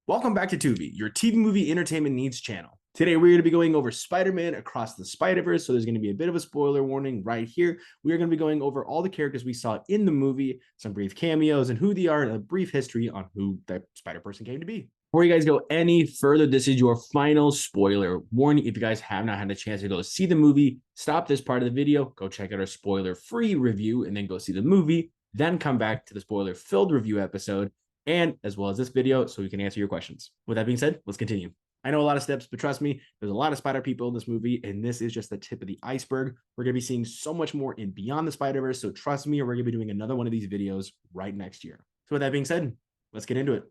Welcome back to Tu-Vie, your TV movie entertainment needs channel. Today we're going to be going over Spider-Man Across the Spider-Verse, so there's going to be a bit of a spoiler warning right here. We are going to be going over all the characters we saw in the movie, some brief cameos and who they are, and a brief history on who that Spider-Person came to be. Before you guys go any further, this is your final spoiler warning. If you guys have not had a chance to go see the movie, stop this part of the video, go check out our spoiler-free review, and then go see the movie, then come back to the spoiler-filled review episode, and as well as this video, so we can answer your questions. With that being said, let's continue. I know a lot of steps, but trust me, there's a lot of spider people in this movie, and this is just the tip of the iceberg. We're going to be seeing so much more in Beyond the Spider-Verse, so trust me, we're going to be doing another one of these videos right next year. So with that being said, let's get into it.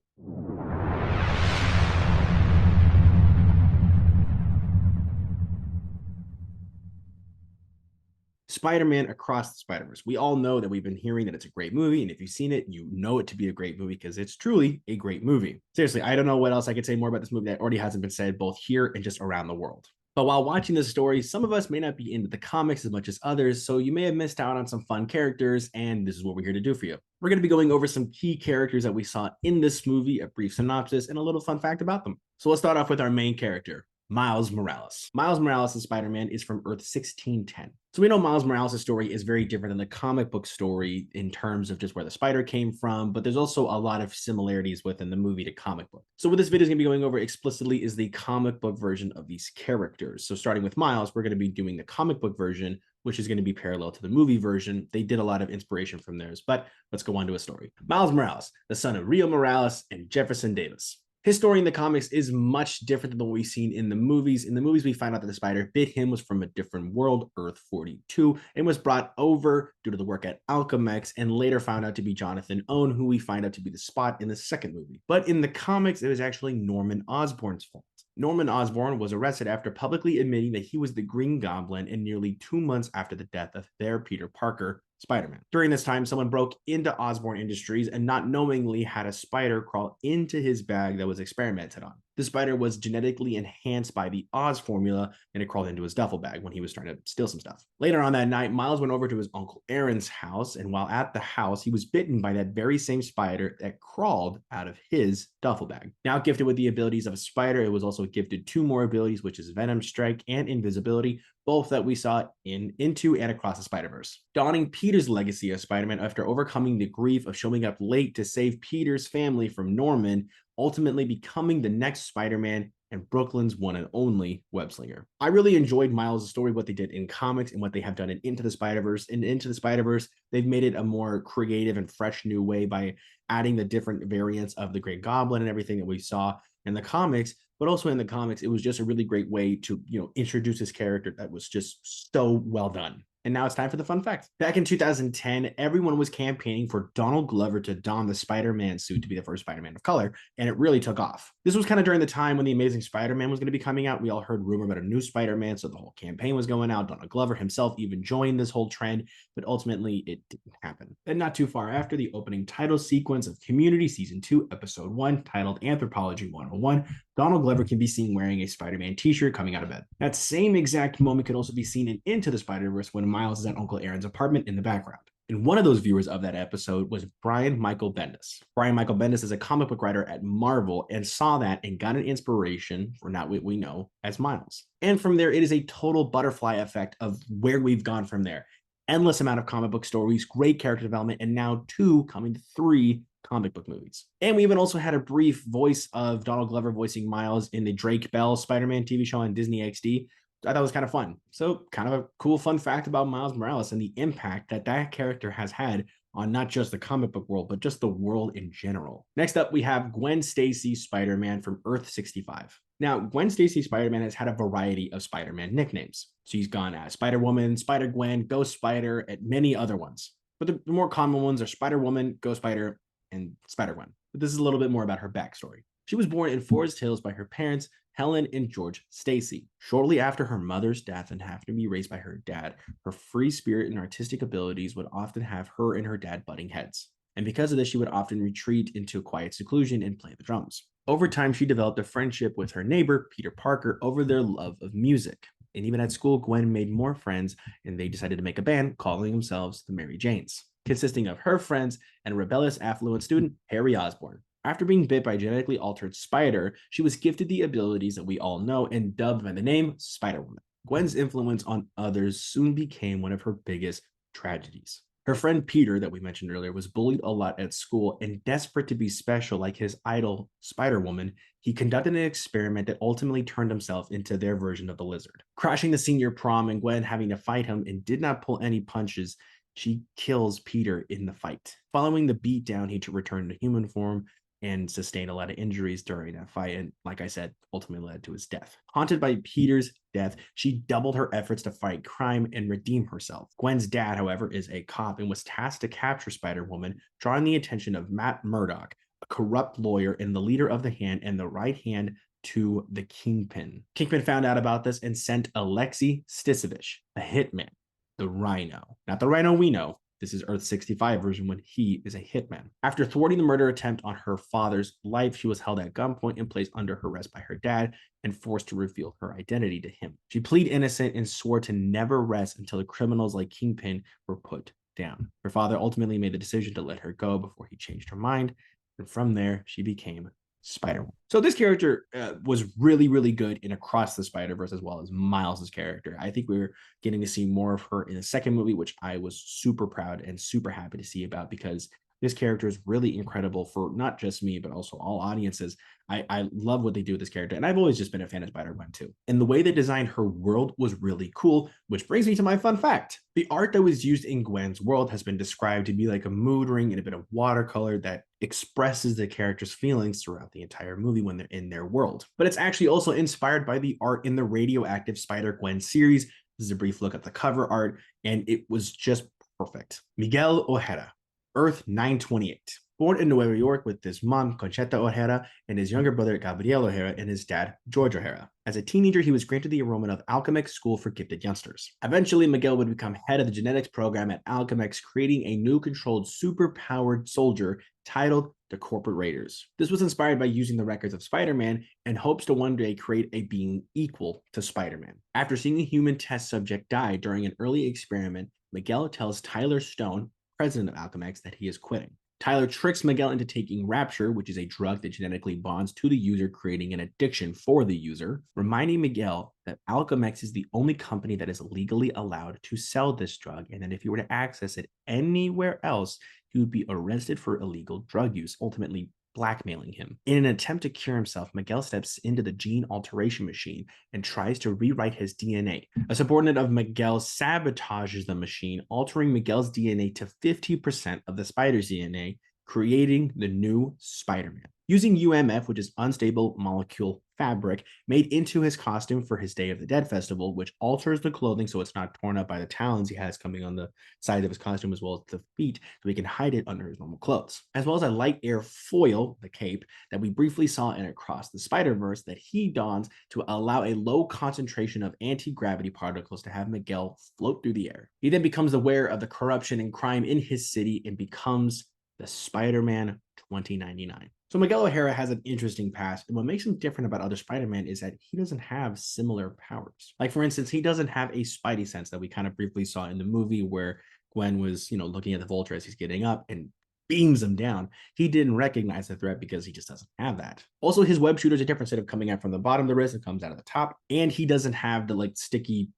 Spider-Man Across the Spider-Verse. We all know that we've been hearing that it's a great movie, and if you've seen it, you know it to be a great movie because it's truly a great movie. Seriously, I don't know what else I could say more about this movie that already hasn't been said both here and just around the world. But while watching this story, some of us may not be into the comics as much as others, so you may have missed out on some fun characters, and this is what we're here to do for you. We're going to be going over some key characters that we saw in this movie, a brief synopsis, and a little fun fact about them. So let's start off with our main character, Miles Morales. Miles Morales' Spider-Man is from Earth 1610. So we know Miles Morales' story is very different than the comic book story in terms of just where the spider came from, but there's also a lot of similarities within the movie to comic book. So what this video is going to be going over explicitly is the comic book version of these characters. So starting with Miles, we're going to be doing the comic book version, which is going to be parallel to the movie version. They did a lot of inspiration from theirs, but let's go on to a story. Miles Morales, the son of Rio Morales and Jefferson Davis. His story in the comics is much different than what we've seen in the movies. In the movies, we find out that the spider bit him was from a different world, Earth 42, and was brought over due to the work at Alchemex, and later found out to be Jonathan Owen, who we find out to be the Spot in the second movie. But in the comics, it was actually Norman Osborn's fault. Norman Osborn was arrested after publicly admitting that he was the Green Goblin, and nearly 2 months after the death of their Peter Parker, Spider-Man. During this time, someone broke into Osborn Industries and not knowingly had a spider crawl into his bag that was experimented on. The spider was genetically enhanced by the Oz formula, and it crawled into his duffel bag when he was trying to steal some stuff. Later on that night, Miles went over to his Uncle Aaron's house, and while at the house, he was bitten by that very same spider that crawled out of his duffel bag. Now gifted with the abilities of a spider, it was also gifted 2 more abilities, which is Venom Strike and Invisibility, both that we saw into and Across the Spider-Verse. Donning Peter's legacy as Spider-Man after overcoming the grief of showing up late to save Peter's family from Norman, ultimately becoming the next Spider-Man and Brooklyn's one and only web-slinger. I really enjoyed Miles' story, what they did in comics and what they have done in Into the Spider-Verse. In Into the Spider-Verse, they've made it a more creative and fresh new way by adding the different variants of the Green Goblin and everything that we saw in the comics. But also in the comics, it was just a really great way to, introduce this character that was just so well done. And now it's time for the fun fact. Back in 2010, everyone was campaigning for Donald Glover to don the Spider-Man suit to be the first Spider-Man of color, and it really took off. This was kind of during the time when The Amazing Spider-Man was going to be coming out. We all heard rumor about a new Spider-Man, so the whole campaign was going out. Donald Glover himself even joined this whole trend, but ultimately it didn't happen. And not too far after, the opening title sequence of Community Season 2, Episode 1, titled Anthropology 101, Donald Glover can be seen wearing a Spider-Man t-shirt coming out of bed. That same exact moment could also be seen in Into the Spider-Verse when Miles is at Uncle Aaron's apartment in the background. And one of those viewers of that episode was Brian Michael Bendis. Brian Michael Bendis is a comic book writer at Marvel and saw that and got an inspiration for not what we know as Miles. And from there, it is a total butterfly effect of where we've gone from there. Endless amount of comic book stories, great character development, and now 2 coming to 3 comic book movies. And we even also had a brief voice of Donald Glover voicing Miles in the Drake Bell Spider-Man TV show on Disney XD. I thought it was kind of fun. So kind of a cool fun fact about Miles Morales and the impact that that character has had on not just the comic book world, but just the world in general. Next up, we have Gwen Stacy Spider-Man from Earth 65. Now, Gwen Stacy Spider-Man has had a variety of Spider-Man nicknames. She's gone as Spider-Woman, Spider-Gwen, Ghost Spider, and many other ones. But the more common ones are Spider-Woman, Ghost Spider, and Spider-Gwen. But this is a little bit more about her backstory. She was born in Forest Hills by her parents, Helen and George Stacy. Shortly after her mother's death and having to be raised by her dad, her free spirit and artistic abilities would often have her and her dad butting heads. And because of this, she would often retreat into quiet seclusion and play the drums. Over time, she developed a friendship with her neighbor, Peter Parker, over their love of music. And even at school, Gwen made more friends, and they decided to make a band calling themselves the Mary Janes, consisting of her friends and a rebellious affluent student, Harry Osborn. After being bit by a genetically altered spider, she was gifted the abilities that we all know and dubbed by the name Spider-Woman. Gwen's influence on others soon became one of her biggest tragedies. Her friend Peter, that we mentioned earlier, was bullied a lot at school, and desperate to be special like his idol, Spider-Woman, he conducted an experiment that ultimately turned himself into their version of the lizard. Crashing the senior prom and Gwen having to fight him and did not pull any punches, she kills Peter in the fight. Following the beatdown, he returned to human form and sustained a lot of injuries during that fight, and like I said, ultimately led to his death. Haunted by Peter's death, she doubled her efforts to fight crime and redeem herself. Gwen's dad, however, is a cop and was tasked to capture Spider-Woman, drawing the attention of Matt Murdock, a corrupt lawyer and the leader of the Hand and the right hand to the Kingpin. Kingpin found out about this and sent Alexei Stisevich, a hitman, the Rhino. Not the Rhino we know. This is Earth 65 version when he is a hitman. After thwarting the murder attempt on her father's life, she was held at gunpoint and placed under arrest by her dad and forced to reveal her identity to him. She pleaded innocent and swore to never rest until the criminals like Kingpin were put down. Her father ultimately made the decision to let her go before he changed her mind, and from there, she became Spider-Woman. So this character was really, really good in Across the Spider-Verse, as well as Miles's character. I think we were getting to see more of her in the second movie, which I was super proud and super happy to see about, because this character is really incredible for not just me, but also all audiences. I love what they do with this character, and I've always just been a fan of Spider-Gwen too. And the way they designed her world was really cool, which brings me to my fun fact. The art that was used in Gwen's world has been described to be like a mood ring and a bit of watercolor that expresses the character's feelings throughout the entire movie when they're in their world. But it's actually also inspired by the art in the Radioactive Spider-Gwen series. This is a brief look at the cover art, and it was just perfect. Miguel Ojeda, Earth 928. Born in New York with his mom, Concheta Ojeda, and his younger brother, Gabriel Ojeda, and his dad, George Ojeda. As a teenager, he was granted the enrollment of Alchemix School for Gifted Youngsters. Eventually, Miguel would become head of the genetics program at Alchemix, creating a new controlled super-powered soldier titled the Corporate Raiders. This was inspired by using the records of Spider-Man and hopes to one day create a being equal to Spider-Man. After seeing a human test subject die during an early experiment, Miguel tells Tyler Stone, president of Alchemix, that he is quitting. Tyler tricks Miguel into taking Rapture, which is a drug that genetically bonds to the user, creating an addiction for the user, reminding Miguel that Alchemix is the only company that is legally allowed to sell this drug, and that if he were to access it anywhere else, he would be arrested for illegal drug use, ultimately blackmailing him. In an attempt to cure himself, Miguel steps into the gene alteration machine and tries to rewrite his DNA. A subordinate of Miguel sabotages the machine, altering Miguel's DNA to 50% of the spider's DNA, creating the new Spider-Man. Using UMF, which is unstable molecule fabric, made into his costume for his Day of the Dead festival, which alters the clothing so it's not torn up by the talons he has coming on the side of his costume, as well as the feet, so he can hide it under his normal clothes. As well as a light air foil, the cape, that we briefly saw in Across the Spider-Verse that he dons to allow a low concentration of anti-gravity particles to have Miguel float through the air. He then becomes aware of the corruption and crime in his city and becomes the Spider-Man 2099. So Miguel O'Hara has an interesting past, and what makes him different about other Spider-Man is that he doesn't have similar powers. Like, for instance, he doesn't have a Spidey sense that we kind of briefly saw in the movie where Gwen was, looking at the Vulture as he's getting up and beams him down. He didn't recognize the threat because he just doesn't have that. Also, his web shooter is a different set of coming out from the bottom of the wrist and comes out of the top, and he doesn't have the sticky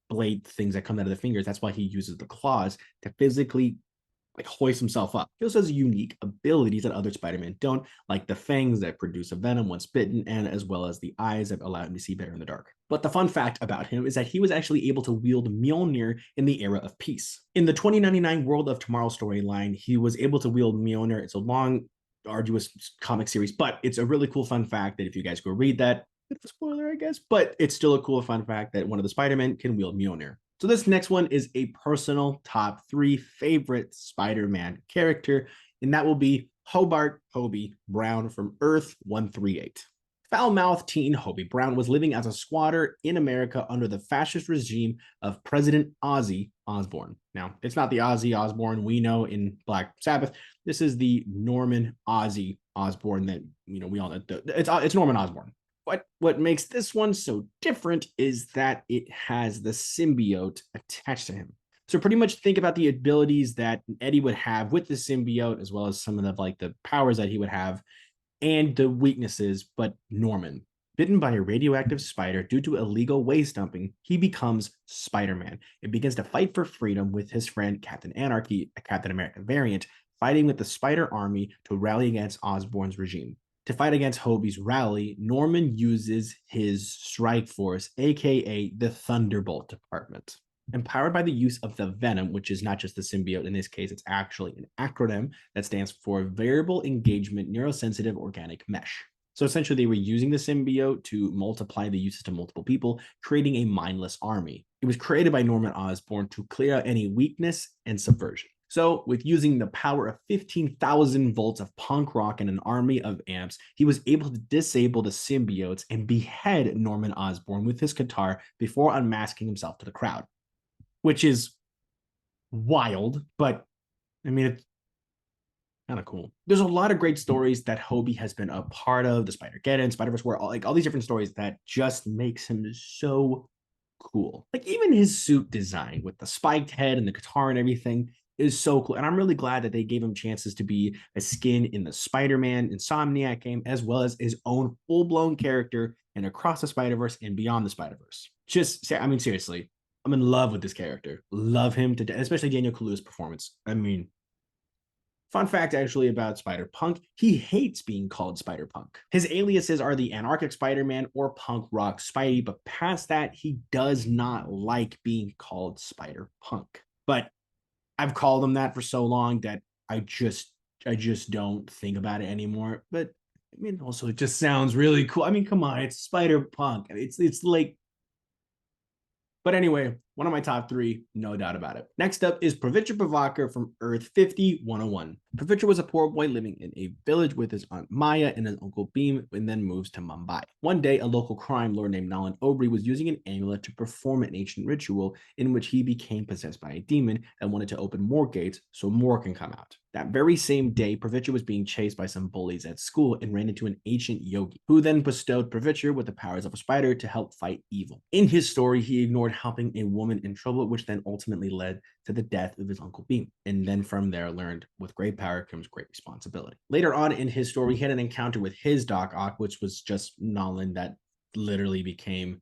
blade things that come out of the fingers. That's why he uses the claws to physically hoist himself up. He also has unique abilities that other Spider-Man don't, like the fangs that produce a venom once bitten, and as well as the eyes that allow him to see better in the dark. But the fun fact about him is that he was actually able to wield Mjolnir in the era of peace. In the 2099 World of Tomorrow storyline, he was able to wield Mjolnir. It's a long, arduous comic series, but it's a really cool fun fact that if you guys go read that, it's a spoiler, I guess, but it's still a cool fun fact that one of the Spider-Men can wield Mjolnir. So this next one is a personal top 3 favorite Spider-Man character, and that will be Hobart Hobie Brown from Earth 138. Foul-mouthed teen Hobie Brown was living as a squatter in America under the fascist regime of President Ozzy Osbourne. Now, it's not the Ozzy Osbourne we know in Black Sabbath. This is the Norman Ozzy Osbourne that we all know. It's Norman Osborn. What makes this one so different is that it has the symbiote attached to him. So pretty much think about the abilities that Eddie would have with the symbiote, as well as some of the powers that he would have and the weaknesses, but Norman. Bitten by a radioactive spider due to illegal waste dumping, he becomes Spider-Man and begins to fight for freedom with his friend Captain Anarchy, a Captain America variant, fighting with the Spider Army to rally against Osborn's regime. To fight against Hobie's rally, Norman uses his Strike Force, aka the Thunderbolt Department. Empowered by the use of the Venom, which is not just the symbiote, in this case, it's actually an acronym that stands for Variable Engagement Neurosensitive Organic Mesh. So essentially, they were using the symbiote to multiply the uses to multiple people, creating a mindless army. It was created by Norman Osborn to clear out any weakness and subversion. So, with using the power of 15,000 volts of punk rock and an army of amps, he was able to disable the symbiotes and behead Norman Osborn with his guitar before unmasking himself to the crowd, which is wild, but I mean, it's kind of cool. There's a lot of great stories that Hobie has been a part of, the Spider-Geddon, Spider-Verse, where all these different stories that just makes him so cool. Like even his suit design with the spiked head and the guitar and everything is so cool. And I'm really glad that they gave him chances to be a skin in the Spider-Man Insomniac game, as well as his own full-blown character in Across the Spider-Verse and Beyond the Spider-Verse. Just, I mean, seriously, I'm in love with this character. Love him to death, especially Daniel Kaluuya's performance. I mean, fun fact actually about Spider-Punk, he hates being called Spider-Punk. His aliases are the Anarchic Spider-Man or Punk Rock Spidey, but past that, he does not like being called Spider-Punk. But I've called him that for so long that I just don't think about it anymore. But I mean, also it just sounds really cool. I mean, come on, it's Spider-Punk. It's like, but anyway, one of my top three, no doubt about it. Next up is Pravitra Pravakar from Earth 50-101. Pravitra was a poor boy living in a village with his Aunt Maya and his Uncle Beam, and then moves to Mumbai. One day, a local crime lord named Nalan Obri was using an amulet to perform an ancient ritual in which he became possessed by a demon and wanted to open more gates so more can come out. That very same day, Pravitra was being chased by some bullies at school and ran into an ancient yogi, who then bestowed Pravitra with the powers of a spider to help fight evil. In his story, he ignored helping a woman in trouble, which then ultimately led to the death of his Uncle Beam. And then from there learned with great power comes great responsibility. Later on in his story, he had an encounter with his Doc Ock, which was just Nolan that literally became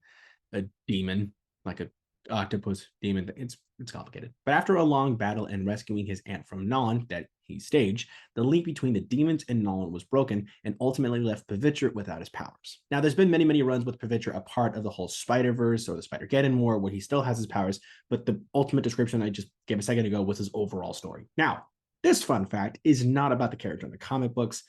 a demon, like a octopus demon. It's complicated. But after a long battle and rescuing his aunt from Nolan that he staged, the link between the demons and Nolan was broken and ultimately left Pravitra without his powers. Now, there's been many runs with Pravitra, a part of the whole Spider-Verse or the Spider-Geddon War, where he still has his powers, but the ultimate description I just gave a second ago was his overall story. Now, this fun fact is not about the character in the comic books.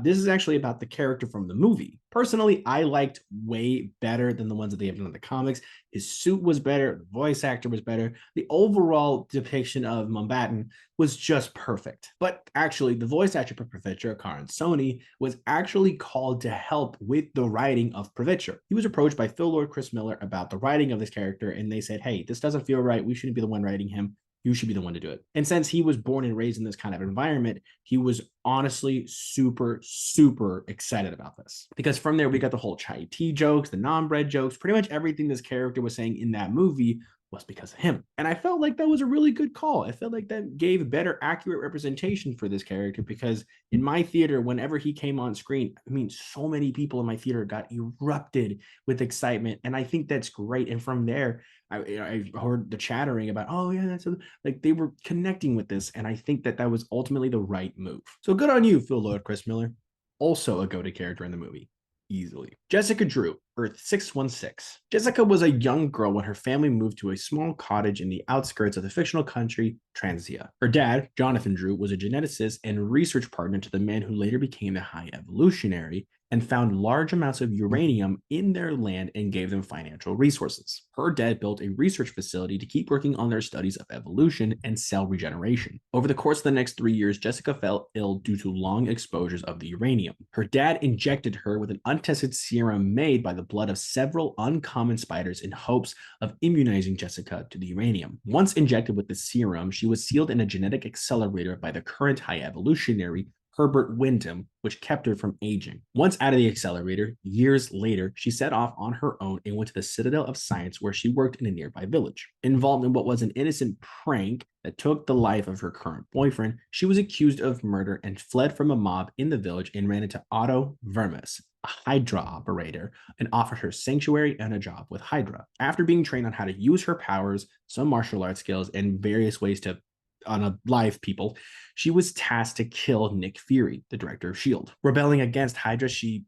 This is actually about the character from the movie. Personally, I liked way better than the ones that they have done in the comics. His suit was better, the voice actor was better. The overall depiction of Mumbattan was just perfect. But actually, the voice actor for Pravitra, Karan Soni, was actually called to help with the writing of Pravitra. He was approached by Phil Lord, Chris Miller about the writing of this character, and they said, hey, this doesn't feel right. We shouldn't be the one writing him. You should be the one to do it. And since he was born and raised in this kind of environment, he was honestly super excited about this. Because from there, we got the whole chai tea jokes, the non-bread jokes, pretty much everything this character was saying in that movie was because of him. And I felt like that was a really good call. I felt like that gave better accurate representation for this character because in my theater, whenever he came on screen, I mean, so many people in my theater got erupted with excitement. And I think that's great. And from there, I heard the chattering about, oh yeah, that's like they were connecting with this. And I think that was ultimately the right move. So good on you, Phil Lord, Chris Miller. Also a go-to character in the movie. Easily. Jessica Drew, Earth 616. Jessica was a young girl when her family moved to a small cottage in the outskirts of the fictional country Transia. Her dad, Jonathan Drew, was a geneticist and research partner to the man who later became the High Evolutionary and found large amounts of uranium in their land and gave them financial resources. Her dad built a research facility to keep working on their studies of evolution and cell regeneration. Over the course of the next 3 years, Jessica fell ill due to long exposures of the uranium. Her dad injected her with an untested serum made by the blood of several uncommon spiders in hopes of immunizing Jessica to the uranium. Once injected with the serum, she was sealed in a genetic accelerator by the current High Evolutionary Herbert Wyndham, which kept her from aging. Once out of the accelerator, years later, she set off on her own and went to the Citadel of Science, where she worked in a nearby village. Involved in what was an innocent prank that took the life of her current boyfriend, she was accused of murder and fled from a mob in the village and ran into Otto Vermis, a Hydra operator, and offered her sanctuary and a job with Hydra. After being trained on how to use her powers, some martial arts skills, and various ways to unalive people, she was tasked to kill Nick Fury, the director of S.H.I.E.L.D. Rebelling against Hydra, she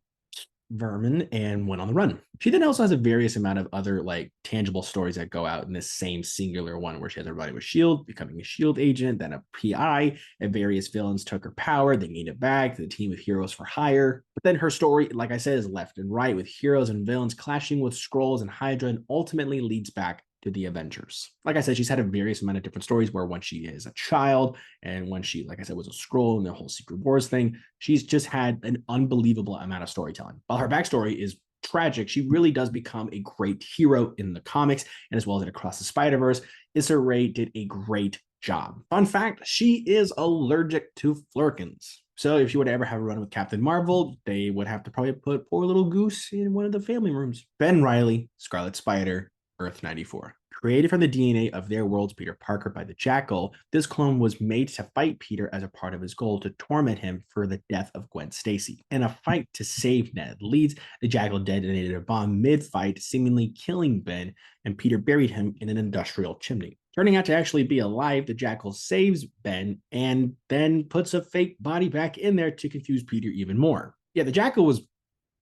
vermin and went on the run. She then also has a various amount of other like tangible stories that go out in this same singular one, where she has everybody with S.H.I.E.L.D., becoming a S.H.I.E.L.D. agent, then a PI, and various villains took her power. They gained it back to the team of heroes for hire. But then her story, like I said, is left and right, with heroes and villains clashing with Skrulls and Hydra, and ultimately leads back to the Avengers. Like I said, she's had a various amount of different stories, where when she is a child and when she, like I said, was a Skrull and the whole Secret Wars thing, she's just had an unbelievable amount of storytelling. While her backstory is tragic, she really does become a great hero in the comics, and as well as in Across the Spider-Verse. Issa Rae did a great job. Fun fact, she is allergic to flurkins. So if she were to ever have a run with Captain Marvel, they would have to probably put poor little Goose in one of the family rooms. Ben Reilly, Scarlet Spider, Earth 94. Created from the DNA of their world's Peter Parker by the Jackal, this clone was made to fight Peter as a part of his goal to torment him for the death of Gwen Stacy. In a fight to save Ned Leeds, the Jackal detonated a bomb mid-fight, seemingly killing Ben, and Peter buried him in an industrial chimney. Turning out to actually be alive, the Jackal saves Ben and then puts a fake body back in there to confuse Peter even more. Yeah, the Jackal was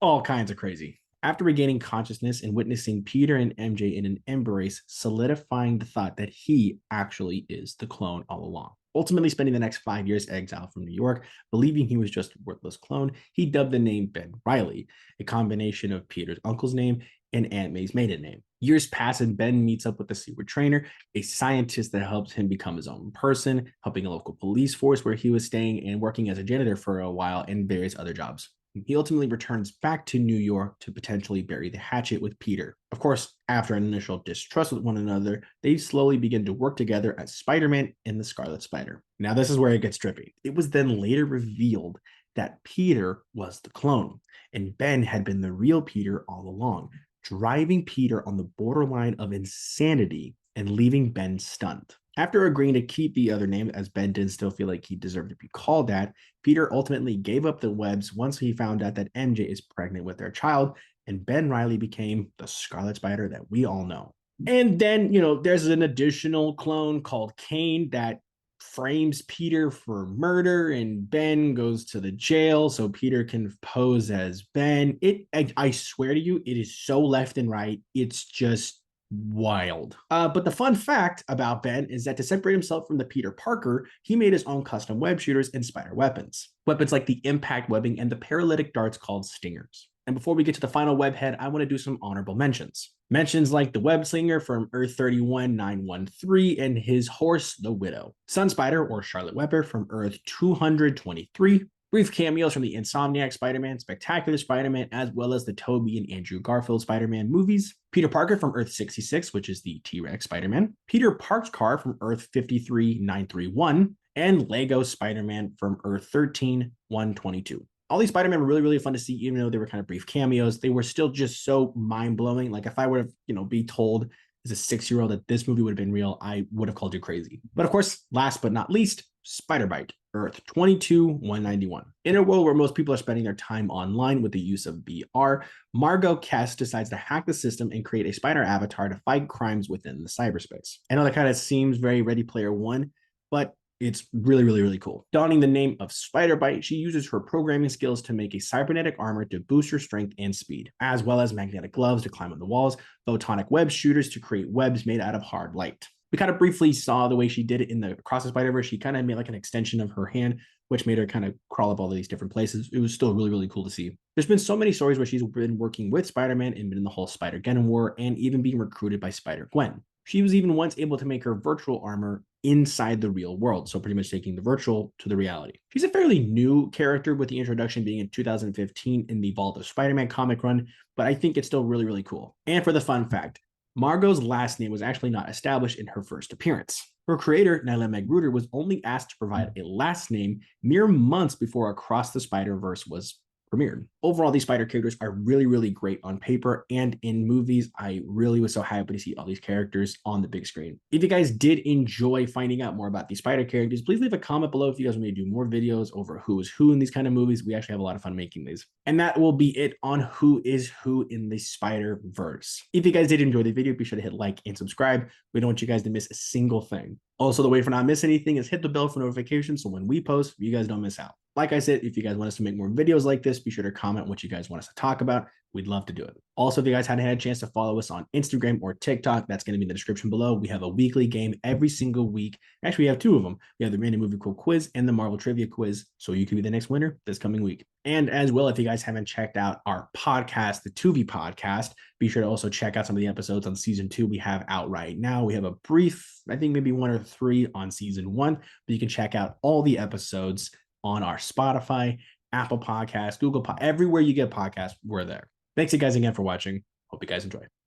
all kinds of crazy. After regaining consciousness and witnessing Peter and MJ in an embrace, solidifying the thought that he actually is the clone all along. Ultimately spending the next 5 years exiled from New York, believing he was just a worthless clone, he dubbed the name Ben Reilly, a combination of Peter's uncle's name and Aunt May's maiden name. Years pass and Ben meets up with the secret trainer, a scientist that helps him become his own person, helping a local police force where he was staying and working as a janitor for a while, and various other jobs. He ultimately returns back to New York to potentially bury the hatchet with Peter. Of course, after an initial distrust with one another, they slowly begin to work together as Spider-Man and the Scarlet Spider. Now, this is where it gets trippy. It was then later revealed that Peter was the clone, and Ben had been the real Peter all along, driving Peter on the borderline of insanity and leaving Ben stunned. After agreeing to keep the other name, as Ben did still feel like he deserved to be called that, Peter ultimately gave up the webs once he found out that MJ is pregnant with their child, and Ben Reilly became the Scarlet Spider that we all know. And then, there's an additional clone called Kane that frames Peter for murder, and Ben goes to the jail so Peter can pose as Ben. I swear to you, it is so left and right. It's just wild. But the fun fact about Ben is that to separate himself from the Peter Parker, he made his own custom web shooters and spider weapons. Weapons like the impact webbing and the paralytic darts called stingers. And before we get to the final webhead, I want to do some honorable mentions. Mentions like the web slinger from Earth 31913 and his horse, the Widow. Sun Spider or Charlotte Webber from Earth 223. Brief cameos from the Insomniac Spider-Man, Spectacular Spider-Man, as well as the Tobey and Andrew Garfield Spider-Man movies. Peter Parker from Earth 66, which is the T-Rex Spider-Man. Peter Park's car from Earth 53931. And Lego Spider-Man from Earth 13122. All these Spider-Man were really, really fun to see, even though they were kind of brief cameos. They were still just so mind-blowing. Like if I were to, be told as a 6-year-old that this movie would have been real, I would have called you crazy. But of course, last but not least, Spider-Bite, Earth 22191. In a world where most people are spending their time online with the use of VR, Margot Kess decides to hack the system and create a spider avatar to fight crimes within the cyberspace. I know that kind of seems very Ready Player One, but it's really, really, really cool. Donning the name of Spider-Bite, she uses her programming skills to make a cybernetic armor to boost her strength and speed, as well as magnetic gloves to climb on the walls, photonic web shooters to create webs made out of hard light. We kind of briefly saw the way she did it in the Across the Spider-Verse. She kind of made like an extension of her hand, which made her kind of crawl up all of these different places. It was still really, really cool to see. There's been so many stories where she's been working with Spider-Man and been in the whole Spider-Gwen war and even being recruited by Spider-Gwen. She was even once able to make her virtual armor inside the real world, so pretty much taking the virtual to the reality. She's a fairly new character, with the introduction being in 2015 in the Vault of Spider-Man comic run, but I think it's still really, really cool. And for the fun fact, Margot's last name was actually not established in her first appearance. Her creator, Nyla Magruder, was only asked to provide a last name mere months before Across the Spider-Verse was premiered. Overall, these spider characters are really, really great on paper and in movies. I really was so happy to see all these characters on the big screen. If you guys did enjoy finding out more about these spider characters, please leave a comment below if you guys want me to do more videos over who is who in these kind of movies. We actually have a lot of fun making these. And that will be it on who is who in the Spider-Verse. If you guys did enjoy the video, be sure to hit like and subscribe. We don't want you guys to miss a single thing. Also, the way for not miss anything is hit the bell for notifications so when we post, you guys don't miss out. Like I said, if you guys want us to make more videos like this, be sure to comment what you guys want us to talk about. We'd love to do it. Also, if you guys hadn't had a chance to follow us on Instagram or TikTok, that's going to be in the description below. We have a weekly game every single week. Actually, we have two of them. We have the Random Movie Quote Quiz and the Marvel Trivia Quiz. So you could be the next winner this coming week. And as well, if you guys haven't checked out our podcast, the Tu-Vie podcast, be sure to also check out some of the episodes on season 2 we have out right now. We have a brief, I think maybe 1 or 3 on season 1, but you can check out all the episodes on our Spotify, Apple Podcasts, Google, everywhere you get podcasts, we're there. Thanks you guys again for watching. Hope you guys enjoy.